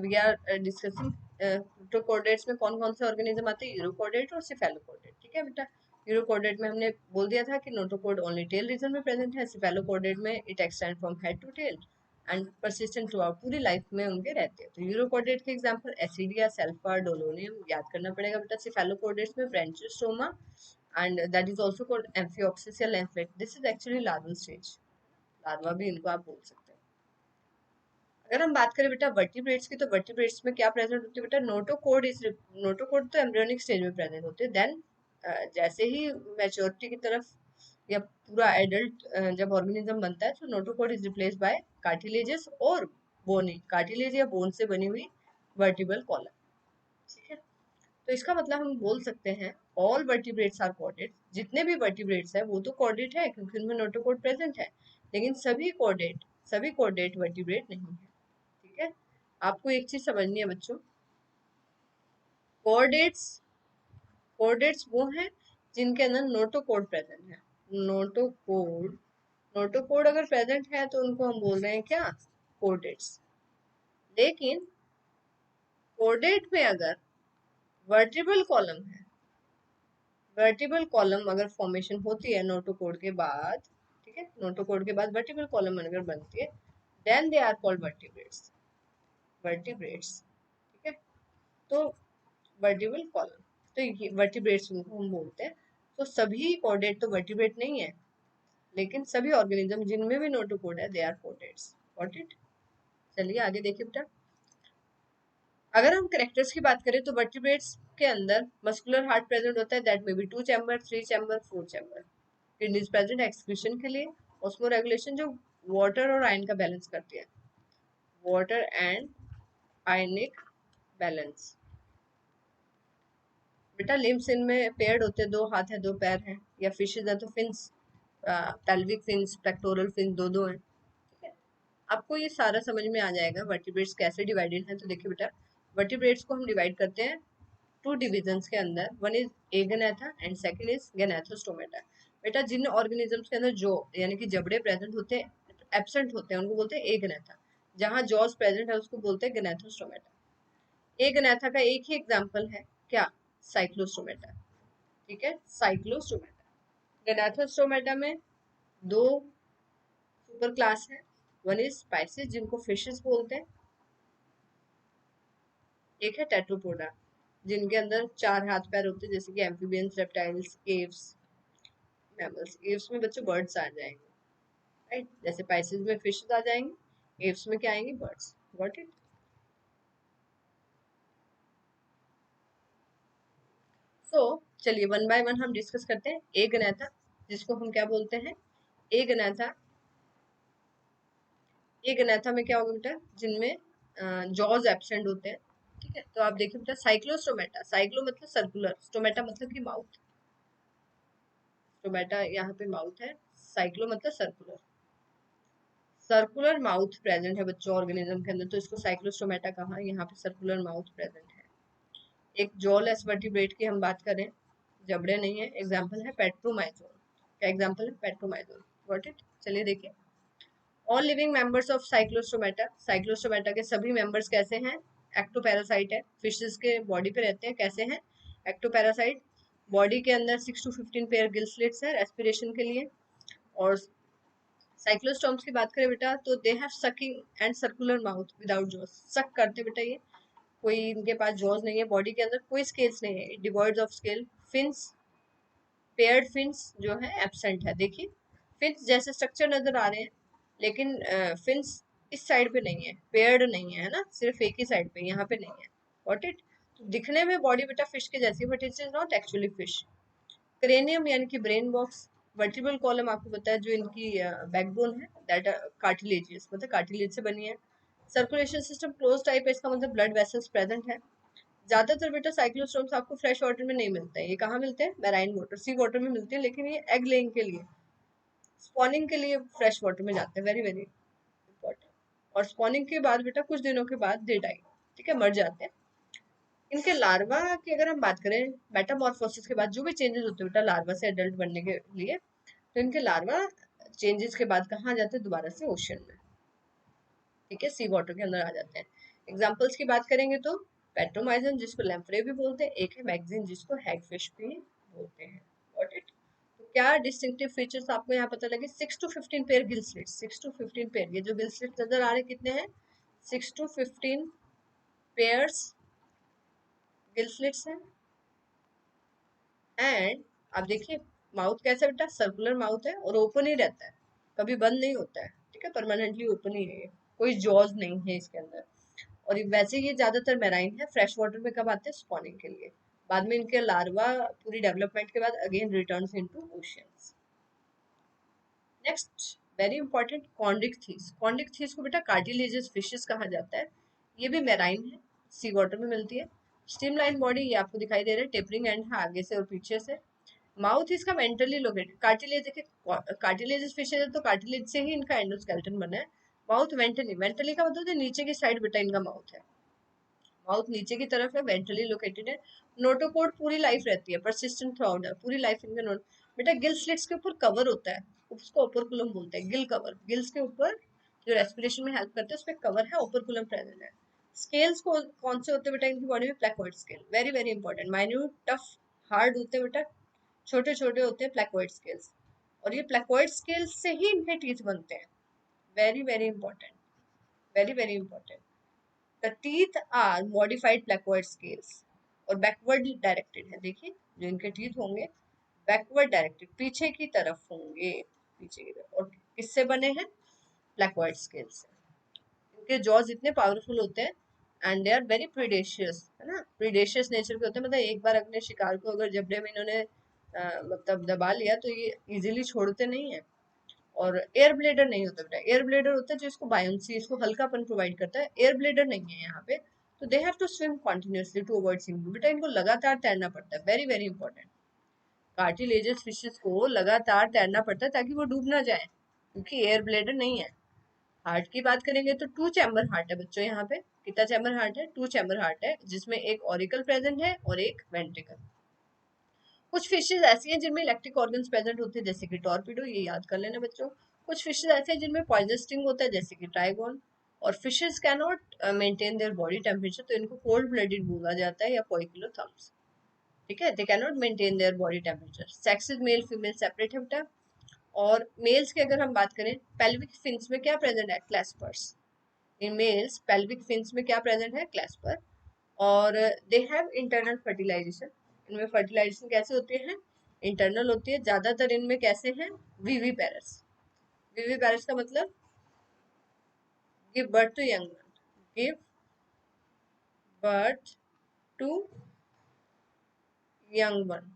We are discussing protochordates में कौन कौन से ऑर्गेनिज्म आते हैं, यूरोकॉर्डेट और सिफेलोकॉर्डेट। ठीक है बेटा, यूरोकॉर्डेट में हमने बोल दिया था कि नोटोकॉर्ड ओनली टेल रीजन में प्रेजेंट है, सिफेलोकॉर्डेट में it extend from head to tail end persistent throughout, पूरी लाइफ में उनके रहते हैं। तो यूरोकॉर्डेट के एग्जांपल एसिडिया, सल्फर, डोलोनियम याद करना पड़ेगा बेटा। सिफेलोकॉर्डेट्स में Branchiostoma and that is also called amphioxus या lancelet, this is actually larval stage, larva भी इनको आप बोल सकते हैं। अगर हम बात करें बेटा वर्टिब्रेट्स की, तो वर्टिब्रेट्स में क्या प्रेजेंट होती है बेटा, नोटोकॉर्ड इज, नोटोकॉर्ड तो एम्ब्रियोनिक स्टेज में प्रेजेंट होते हैं, देन जैसे ही मैच्योरिटी की तरफ या पूरा एडल्ट जब ऑर्गेनिज्म बनता है तो notochord is replaced by cartilages और बोनी, कार्टिलेज या बोन से बनी हुई वर्टिब्रल कॉलम। ठीक है, तो इसका मतलब हम बोल सकते हैं ऑल वर्टिब्रेट्स आर कॉर्डेट, जितने भी वर्टिब्रेट्स है वो तो कॉर्डेट है क्योंकि उनमें नोटोकॉर्ड प्रेजेंट है, लेकिन सभी कॉर्डेट वर्टिब्रेट नहीं है। ठीक है, आपको एक चीज समझनी है बच्चों, कोऑर्डिनेट्स, कोऑर्डिनेट्स वो हैं जिनके अंदर नोटोकॉर्ड प्रेजेंट है। नोटोकॉर्ड, नोटोकॉर्ड अगर प्रेजेंट है तो उनको हम बोल रहे हैं क्या, कोऑर्डिनेट्स। लेकिन कोऑर्डिनेट में अगर वर्टिब्रल कॉलम है, वर्टिब्रल कॉलम अगर फॉर्मेशन होती है नोटोकॉर्ड के बाद, ठीक है, नोटोकॉर्ड के बाद वर्टिब्रल कॉलम अगर बनती है, then they are called vertebrates, vertebrates. ठीक है, तो वर्टिब्रल कॉलम, तो ये वर्टिब्रेट्स उनको हम बोलते हैं। तो सभी कॉर्डेट तो वर्टिब्रेट नहीं है, लेकिन सभी ऑर्गेनिज्म जिनमें भी नोटोकॉर्ड है they are chordates. Got it. चलिए आगे देखिए बेटा, अगर हम कैरेक्टर्स की बात करें तो वर्टिब्रेट्स के अंदर मस्कुलर हार्ट प्रेजेंट होता है, that may be 2 chamber, 3 chamber, 4 chamber. Kidneys present excretion के लिए, ऑस्मो रेगुलेशन जो वाटर और आयन का बैलेंस करती है, वाटर एंड आयनिक बैलेंस। बेटा लिम्स इनमें पेयर्ड होते हैं, 2 हाथ है 2 पैर हैं, या फिशेज है तो fins, pelvic fins, pectoral fins, दो हैं। ठीक है, आपको ये सारा समझ में आ जाएगा वर्टिब्रेट्स कैसे डिवाइडेड हैं। तो देखिए बेटा, वर्टिब्रेट्स को हम डिवाइड करते हैं 2 डिविजन्स के अंदर, one is Agnatha and second is Gnathostomata. बेटा जिन ऑर्गेनिजम्स के अंदर जो यानी कि जबड़े प्रेजेंट होते हैं, एब्सेंट होते हैं, उनको बोलते हैं एगनेथा, जहां जॉज प्रेजेंट है उसको बोलते हैं गैनाथोस्टोमेटा। एगनेथा का एक ही एग्जांपल है क्या, साइक्लोस्टोमेटा। ठीक है, साइक्लोस्टोमेटा। गैनाथोस्टोमेटा में 2 सुपर क्लास है, वन इज स्पाइसिस जिनको फिशेस बोलते हैं, एक है टेट्रोपोडा जिनके अंदर 4 हाथ पैर होते हैं, जैसे कि amphibians, reptiles, Aves, mammals. Aves में बच्चों बर्ड्स आ जाएंगे, राइट, जैसे पाइसिस में फिशेस आ जाएंगे, एव्स में क्या आएंगे, बर्ड्स। Got it. सो चलिए वन बाय वन हम डिस्कस करते हैं। एगनेथा जिसको हम क्या बोलते हैं, एगनेथा, एगनेथा में क्या होगा बेटा, जिनमें जॉज एब्सेंट होते हैं। ठीक है, तो आप देखिए बेटा साइक्लोस्टोमेटा, साइक्लो मतलब सर्कुलर, स्टोमेटा मतलब कि माउथ, स्टोमेटा यहाँ पे माउथ है, साइक्लो मतलब सर्कुलर, सर्कुलर माउथ प्रेजेंट है बच्चों ऑर्गेनिज्म के अंदर, तो इसको साइक्लोस्टोमेटा कहा, यहाँ पे सर्कुलर माउथ प्रेजेंट है। एक जॉलेस वर्टिब्रेट की हम बात करें, जबड़े नहीं है, एग्जांपल है पेट्रोमाइजोन। क्या एग्जांपल है, पेट्रोमाइजोन। Got it. चलिए देखिए, all living members of Cyclostomata, Cyclostomata के सभी मेंबर्स कैसे हैं, एक्टोपैरासाइट है, फिशेस के बॉडी पे रहते हैं, कैसे हैं, एक्टोपैरासाइट। बॉडी के अंदर 6 to 15 पेयर गिल स्लिट्स है रेस्पिरेशन के लिए। और साइक्लोस्टॉम्स की बात करें बेटा तो they have sucking and circular mouth without jaws, सक करते बेटा ये, कोई इनके पास जॉज नहीं है, बॉडी के अंदर कोई स्केल्स नहीं है, devoid of scale. Fins, paired fins जो है एब्सेंट है। देखिए फिन्स जैसे स्ट्रक्चर नजर आ रहे हैं, लेकिन फिन्स इस साइड पे नहीं है, पेयर्ड नहीं है, है ना, सिर्फ एक ही साइड पे, यहाँ पे नहीं है। Got it. तो दिखने में बॉडी बेटा फिश के जैसी, but it is not actually fish. Cranium यानी कि ब्रेन बॉक्स, वर्टिब्रल कॉलम आपको पता है जो इनकी बैकबोन है, दैट कार्टिलेजियस मतलब कार्टिलेज से बनी है। सर्कुलेशन सिस्टम क्लोज टाइप है, इसका मतलब ब्लड वेसल्स प्रेजेंट है। ज्यादातर बेटा साइक्लोस्टोम्स आपको फ्रेश वाटर में नहीं मिलते हैं, ये कहाँ मिलते हैं, मैराइन वाटर, सी वाटर में मिलते हैं, लेकिन ये एग लेइंग के लिए, स्पॉनिंग के लिए फ्रेश वाटर में जाते हैं, वेरी वेरी इंपॉर्टेंट। और स्पॉनिंग के बाद बेटा कुछ दिनों के बाद दे डाई, ठीक है, मर जाते हैं। इनके लार्वा की अगर हम बात करें, मेटामॉर्फोसिस के बाद जो भी चेंजेस होते हैं बेटा लार्वा से एडल्ट बनने के लिए, तो इनके लार्वा चेंजेस के बाद कहाँ जाते हैं, दोबारा से ओशन में, ठीक है, सी वाटर के अंदर आ जाते हैं। एग्जाम्पल्स की बात करेंगे तो पेट्रोमाइजन जिसको लैम्प्रे भी बोलते हैं, एक है मैगजीन जिसको हैगफिश भी बोलते हैं। Got it. तो क्या डिस्टिंक्टिव फीचर्स आपको यहाँ पता लगे? 6 to 15 pair gill slits, 6 to 15 pair, ये जो गिल स्लिट्स नजर आ रहे कितने हैं? 6 to 15 पेयर्स गिल स्लिट्स हैं। एंड आप देखिए माउथ कैसा बेटा? सर्कुलर माउथ है और ओपन ही रहता है, कभी बंद नहीं होता है, ठीक है, परमानेंटली ओपन ही है, कोई जॉज नहीं है इसके अंदर। और वैसे ये ज्यादातर मैराइन है, फ्रेश वाटर में कब आते हैं? स्पॉनिंग के लिए। बाद में इनके लार्वा पूरी डेवलपमेंट के बाद again returns into oceans. Next very important, Chondrichthyes. Chondrichthyes को बेटा कार्टिलेजियस फिशेस कहा जाता है। ये भी मैराइन है, सी वाटर में मिलती है। स्ट्रीमलाइन बॉडी ये आपको दिखाई दे रहा है, टेपरिंग एंड है आगे से और पीछे से। माउथ इसका वेंट्रली लोकेटेड, कार्टिलेज देखिए, कार्टिलेजियस फिशेज है तो कार्टिलेज से ही इनका एंडोस्केलेटन बना है। माउथ वेंट्रली, वेंट्रली का मतलब नीचे की साइड बेटा इनका माउथ है, माउथ नीचे की तरफ है, वेंट्रली लोकेटेड है। नोटोकोड पूरी लाइफ रहती है, परसिस्टेंट थ्रू आउट है, पूरी लाइफ इनका नोट। बेटा गिल स्लिट्स के ऊपर कवर होता है, उसको ओपरकुलम बोलते हैं, गिल कवर। गिल्स के ऊपर जो रेस्पिरेशन में हेल्प करते हैं उस पर कवर है, ओपरकुलम प्रेजेंट है। स्केल्स को कौन से होते हैं बेटा इनकी बॉडी में? Placoid scale, very very important, minute tough hard होते हैं बेटा, छोटे छोटे होते हैं प्लेकोइड स्केल्स। और ये प्लेकोइड स्केल्स से ही इनके टीथ बनते हैं, very very important, very very important. The teeth are modified placoid scales और बैकवर्ड डायरेक्टेड है। देखिए जो इनके टीथ होंगे बैकवर्ड डायरेक्टेड, पीछे की तरफ होंगे, पीछे की तरफ। और किससे बने हैं? प्लेकोइड स्केल से। इनके जॉज इतने पावरफुल होते हैं एंड दे आर वेरी प्रीडेशियस, है ना, प्रीडेशियस नेचर के होते हैं। मतलब एक बार अपने शिकार को अगर जबड़े में इन्होंने मतलब दबा लिया तो ये इजीली छोड़ते नहीं है। और एयर ब्लेडर नहीं होता बेटा, एयर ब्लेडर होता है जो इसको बायोन्सी, इसको हल्कापन प्रोवाइड करता है, एयर ब्लेडर नहीं है यहाँ पे। तो they have to swim continuously to avoid sinking, बेटा इनको लगातार तैरना पड़ता है, very very important. Cartilaginous fishes को लगातार तैरना पड़ता है ताकि वो डूब ना जाए, क्योंकि एयर ब्लेडर नहीं है। हार्ट की बात करेंगे तो 2 चैम्बर हार्ट है बच्चों, यहाँ पे कितना चैम्बर हार्ट है? 2 चैम्बर हार्ट है, जिसमें एक ऑरिकल प्रेजेंट है और एक वेंट्रिकल। कुछ फिशेज ऐसी हैं जिनमें इलेक्ट्रिक ऑर्गन्स प्रेजेंट होते हैं, जैसे कि टॉर्पिडो, ये याद कर लेना बच्चों। कुछ फिशेज ऐसे हैं जिनमें पॉइजन स्टिंग होता है, जैसे कि ट्राइगोन। और fishes can not maintain their body temperature, तो इनको कोल्ड ब्लडेड बोला जाता है, या पोइकिलोथर्म्स, ठीक है। They can not maintain their body temperature. Sexes male female separate है बेटा। और मेल्स की अगर हम बात करें, पेल्विक फिन्स में क्या प्रेजेंट है? क्लैस्पर्स। इन मेल्स पेल्विक फिन्स में क्या प्रेजेंट है? क्लैस्पर। और दे हैव इंटरनल फर्टिलाइजेशन, इनमें फर्टिलाइजेशन कैसे होती है? इंटरनल होती है। ज्यादातर इनमें कैसे हैं? वीवी पेरस। वीवी पेरस का मतलब give birth to young one, give birth to young one,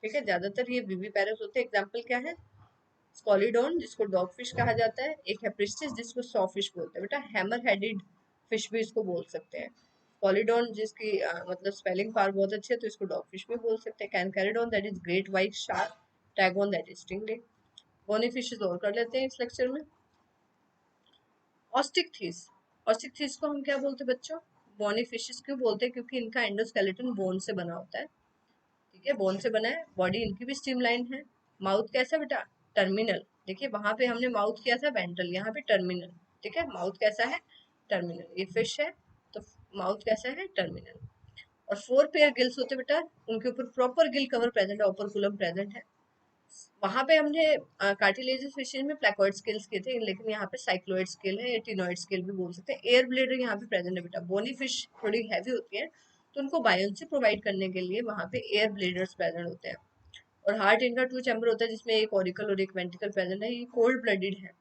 ठीक है, ज्यादातर ये वीवी पेरस होते हैं। एग्जाम्पल क्या है? स्कॉलिडोन जिसको डॉग फिश कहा जाता है, एक है प्रिस्टिस जिसको सॉ फिश बोलते हैं बेटा, हैमर हेडेड फिश भी इसको बोल सकते हैं। कॉलिडोन जिसकी मतलब स्पेलिंग पार बहुत अच्छी है तो इसको डॉग फिश भी बोल सकते हैं। Carcharodon that is great white shark, Trygon that is stingray. Bony fishes और कर लेते हैं इस लेक्चर में। ऑस्टिकथीस, ऑस्टिकथीस को हम क्या बोलते हैं बच्चों? बोनी फिशेस क्यों बोलते हैं? क्योंकि इनका एंडोस्केलेटन बोन से बना होता है, ठीक है, बोन से बना है। बॉडी इनकी भी स्ट्रीमलाइन है। माउथ कैसा बेटा? टर्मिनल। देखिए वहां पे हमने माउथ किया था वेंट्रल, यहाँ पे टर्मिनल, ठीक है। माउथ कैसा है? टर्मिनल। ये फिश है तो माउथ कैसा है? टर्मिनल। और 4 पेयर गिल्स होते बेटा, उनके ऊपर प्रॉपर गिल कवर प्रेजेंट है, ओपरकुलम प्रेजेंट है। वहां पे हमने कार्टिलेजियस फिशेज में प्लेकोइड स्केल्स किए थे, लेकिन यहाँ पे साइक्लोइड स्केल है या टिनोइड स्केल भी बोल सकते हैं। एयर ब्लेडर यहाँ पे प्रेजेंट है बेटा। बोनी फिश थोड़ी हैवी होती है तो उनको बायोन्सी प्रोवाइड करने के लिए वहाँ पे एयर ब्लेडर्स प्रेजेंट होते हैं। और हार्ट इनका 2 चैम्बर होता है, जिसमें एक ऑरिकल और एक वेंट्रिकल प्रेजेंट है। ये कोल्ड ब्लडेड है,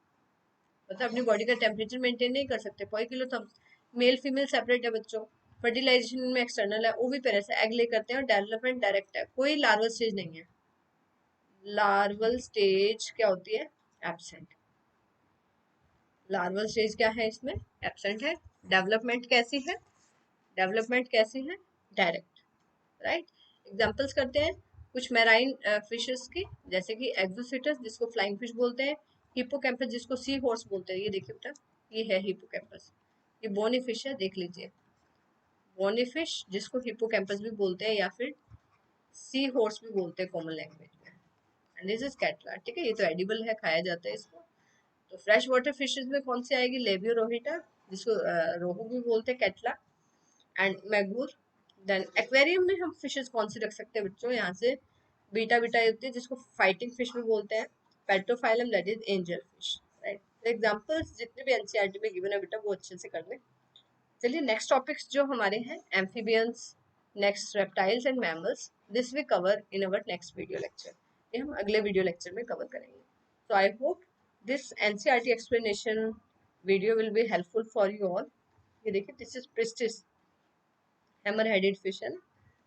मतलब अपनी बॉडी का टेम्परेचर मेंटेन नहीं कर सकते। पोइकिलोथर्म्स, मेल फीमेल सेपरेट है बच्चों। फर्टिलाइजेशन में एक्सटर्नल है, ओविपेरस है, एग ले करते हैं, और डेवलपमेंट डायरेक्ट है, कोई लार्वल स्टेज नहीं है। लार्वल स्टेज क्या होती है? एब्सेंट। लार्वल स्टेज क्या है इसमें? एब्सेंट है। डेवलपमेंट कैसी है? डेवलपमेंट कैसी है? Direct, right. एग्जांपल्स करते हैं कुछ मैराइन फिशेस की, जैसे कि एक्सोसिटस जिसको फ्लाइंग फिश बोलते हैं, हिप्पोकैम्पस जिसको सी हॉर्स बोलते हैं, ये देखिए बेटा, ये है हिप्पोकैम्पस। ये बोनी फिश है, देख लीजिए, बोनी फिश जिसको हिप्पोकैम्पस भी बोलते हैं या फिर सी हॉर्स भी बोलते हैं कॉमन लैंग्वेज में। एंड दिस इज कैटला, ठीक है, ये तो एडिबल है, खाया जाता है इसको। तो फ्रेश वाटर फिशेज में कौन सी आएगी? लेबियोरोहिटा, जिसको रोहू भी बोलते हैं, कैटला एंड मैगूर। देन एक्वेरियम में हम फिशेस कौन सी रख सकते हैं बच्चों, यहाँ से बीटा बीटा होती है जिसको फाइटिंग फिश भी बोलते हैं, Pterophyllum that is angel fish, right. Examples जितने भी एनसीईआरटी में गिवन है बेटा वो अच्छे से कर लें। चलिए नेक्स्ट टॉपिक्स जो हमारे हैं amphibians, next reptiles and mammals, this we cover in our next video lecture, ये हम अगले वीडियो लेक्चर में कवर करेंगे। So I hope this NCERT explanation video will be helpful for you all. ये देखिए this is Pristis hammer-headed fish है ना,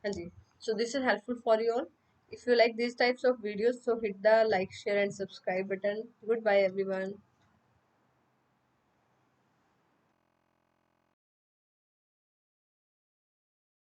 हाँ जी। So this is helpful for you all. If you like these types of videos, so hit the like, share and subscribe button. Goodbye everyone.